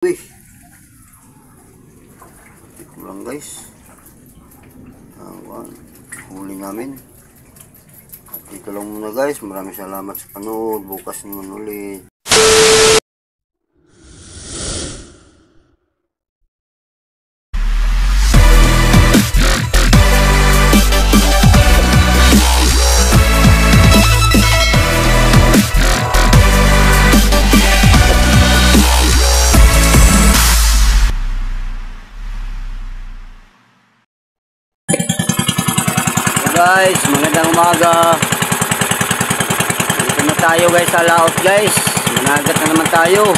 Uy, ito lang guys. Huli namin. At ito lang muna guys. Maraming salamat sa panood. Bukas naman ulit. Guys, magandang umaga. Dito na tayo guys sa laot guys. Managat na naman tayo.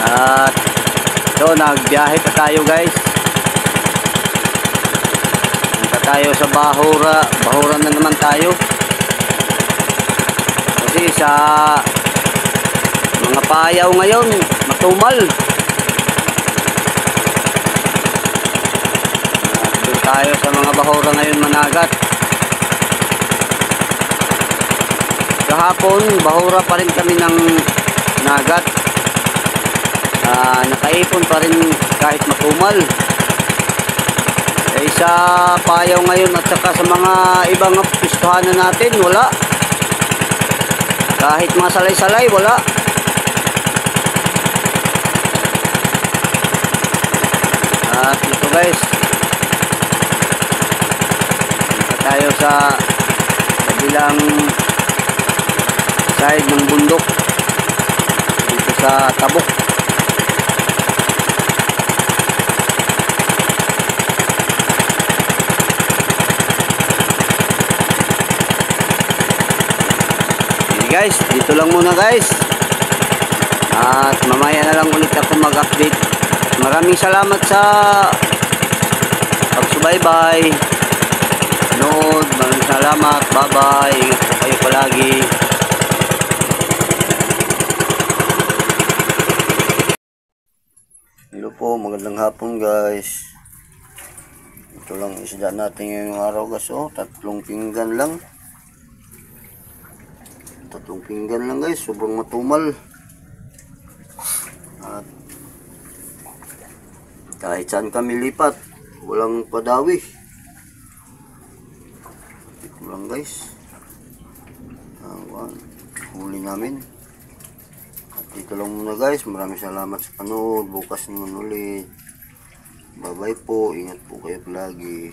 At ito, nagbiyahe pa tayo guys. Punta tayo sa Bahuran na naman tayo. Kasi sa mga payaw ngayon, matumal. Tayo sa mga bahura ngayon managat. Kahapon bahura pa rin kami ng nagat. Nakaipon pa rin kahit matumal. Eh, sa payaw ngayon at saka sa mga ibang pistuhan na natin, wala. Kahit mga salay-salay, wala. At ito guys, tayo sa kabilang side ng bundok dito sa Tabok. Okay guys, dito lang muna guys, at mamaya na lang ulit ako mag-update. Maraming salamat sa pagsubaybay. Maraming salamat. Bye bye. Ingat po kayo palagi. Hello po, magandang hapon guys. Ito lang isda natin ngayong araw guys. Tatlong pinggan lang guys. Sobrang matumal. At kahit saan kami lipat, walang padawi. Lang guys, huli namin. At ito lang muna guys. Maraming salamat sa panood. Bukas naman ulit. Bye bye po. Ingat po kayo lagi.